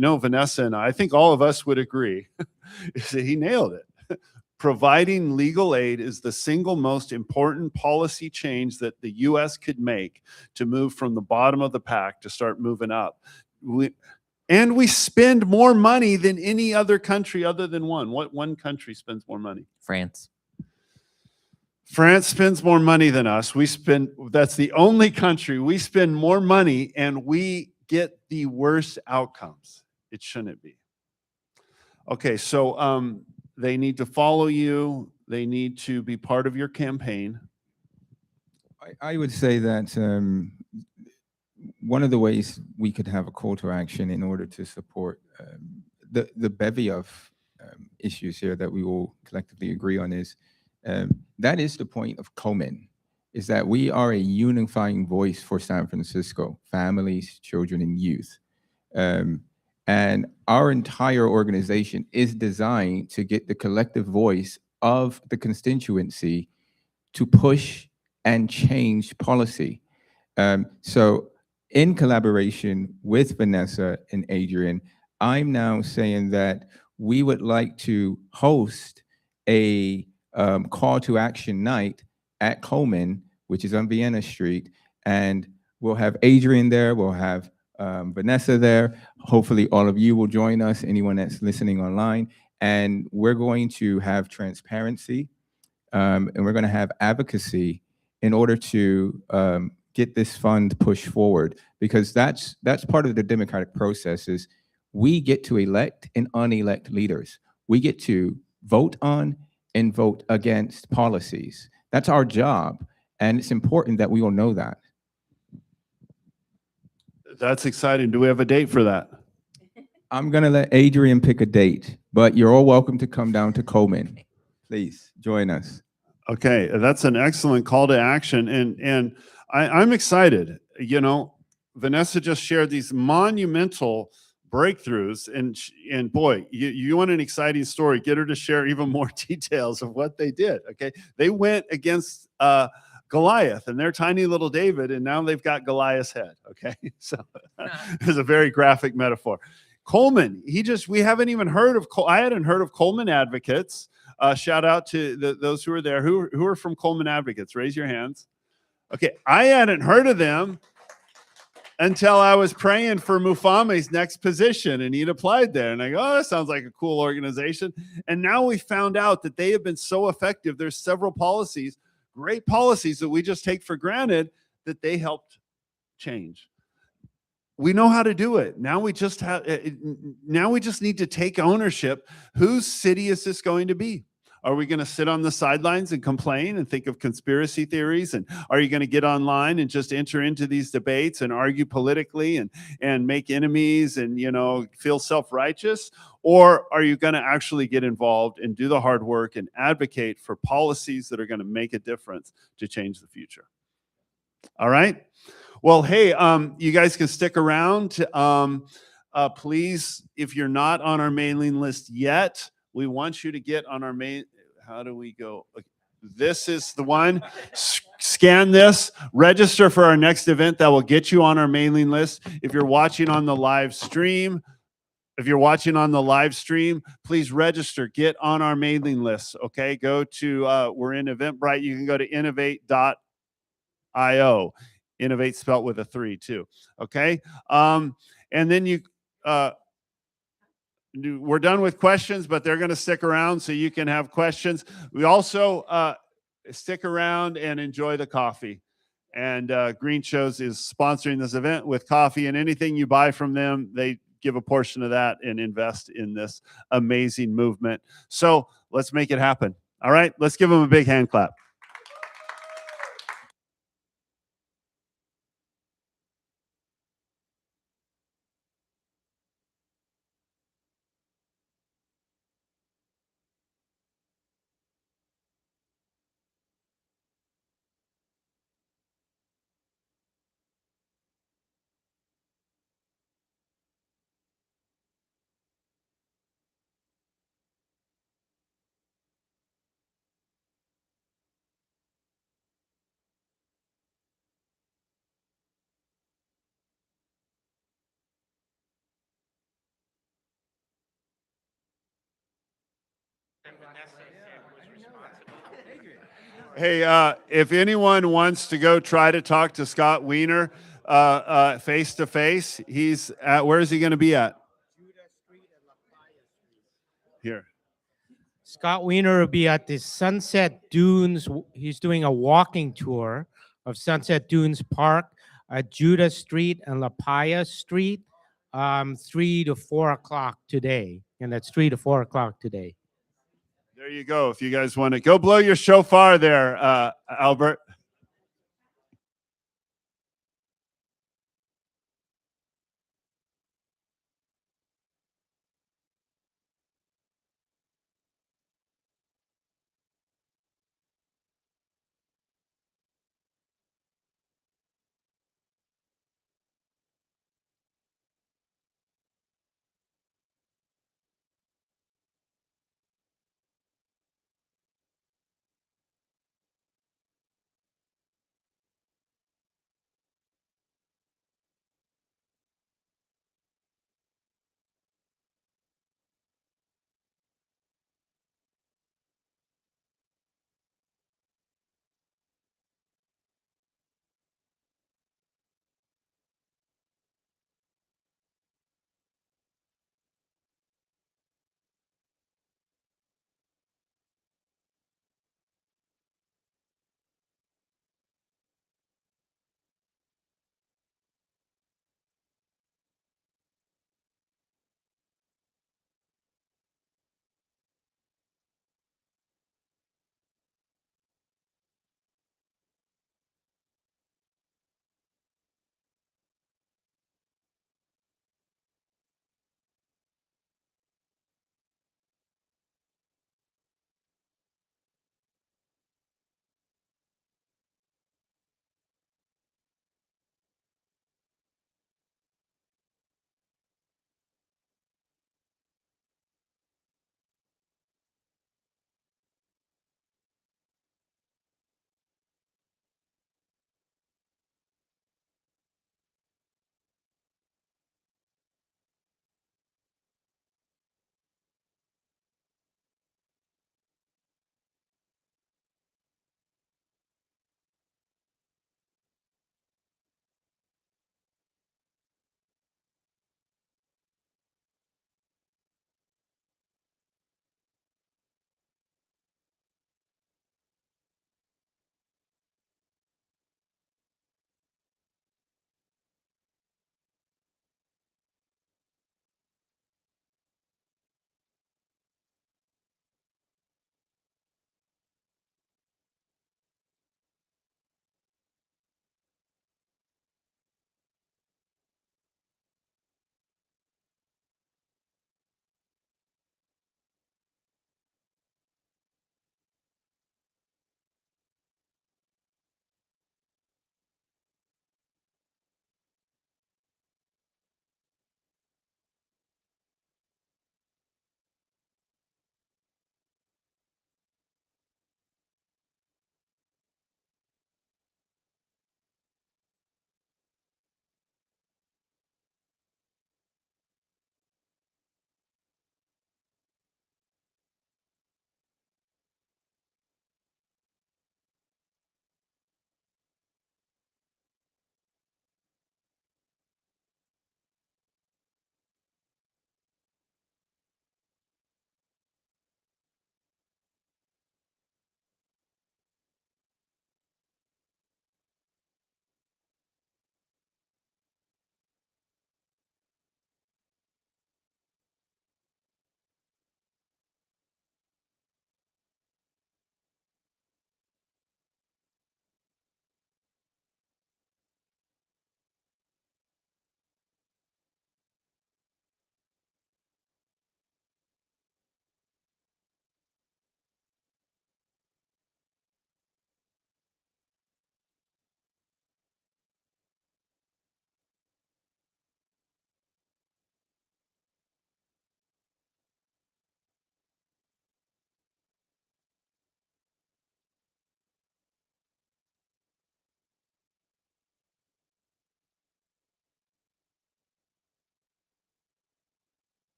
know Vanessa and I think all of us would agree is that he nailed it. Providing legal aid is the single most important policy change that the US could make to move from the bottom of the pack to start moving up. And we spend more money than any other country other than one. What one country spends more money? France. France spends more money than us. That's the only country we spend more money and we get the worst outcomes. It shouldn't be. Okay, so they need to follow you. They need to be part of your campaign. I would say that one of the ways we could have a call to action in order to support the bevy of issues here that we all collectively agree on is that is the point of Komen, is that we are a unifying voice for San Francisco, families, children, and youth. And our entire organization is designed to get the collective voice of the constituency to push and change policy. So in collaboration with Vanessa and Adrian, I'm now saying that we would like to host a call to action night at Komen, which is on Vienna Street. And we'll have Adrian there, we'll have Vanessa there. Hopefully all of you will join us, anyone that's listening online. And we're going to have transparency and we're going to have advocacy in order to get this fund pushed forward, because that's part of the democratic process. Is we get to elect and unelect leaders. We get to vote on and vote against policies. That's our job, and it's important that we all know that. That's exciting. Do we have a date for that? I'm going to let Adrian pick a date, but you're all welcome to come down to Komen. Please join us. Okay, that's an excellent call to action, and I'm excited. You know, Vanessa just shared these monumental breakthroughs, and boy, you want an exciting story? Get her to share even more details of what they did. Okay, they went against Goliath and their tiny little David, and now they've got Goliath's head. Okay, so it's a very graphic metaphor. Coleman, we haven't even heard of. I hadn't heard of Coleman Advocates. Shout out to those who are there. Who are from Coleman Advocates? Raise your hands. Okay, I hadn't heard of them until I was praying for Mufame's next position, and he'd applied there. And I go, oh, that sounds like a cool organization. And now we found out that they have been so effective. There's several policies, great policies that we just take for granted that they helped change. We know how to do it. Now we just need to take ownership. Whose city is this going to be? Are we going to sit on the sidelines and complain and think of conspiracy theories? And are you going to get online and just enter into these debates and argue politically and make enemies and, you know, feel self-righteous? Or are you going to actually get involved and do the hard work and advocate for policies that are going to make a difference to change the future? All right. Well, hey, you guys can stick around. Please, if you're not on our mailing list yet, we want you to get on our main. How do we go? This is the one. Scan this, register for our next event that will get you on our mailing list. If you're watching on the live stream, please register, get on our mailing list. Okay, go to, we're in Eventbrite. You can go to innovate.io. Innovate spelt with a 3 too. Okay. And then we're done with questions, but they're going to stick around so you can have questions. We also stick around and enjoy the coffee. And Green Shows is sponsoring this event with coffee, and anything you buy from them, they give a portion of that and invest in this amazing movement. So let's make it happen. All right. Let's give them a big hand clap. Hey, if anyone wants to go try to talk to Scott Wiener face to face, he's at, where is he going to be at? Here. Scott Wiener will be at the Sunset Dunes. He's doing a walking tour of Sunset Dunes Park, Judah Street and La Paya Street, 3 to 4 o'clock today. And that's 3 to 4 o'clock today. There you go. If you guys want to go blow your shofar there, Albert.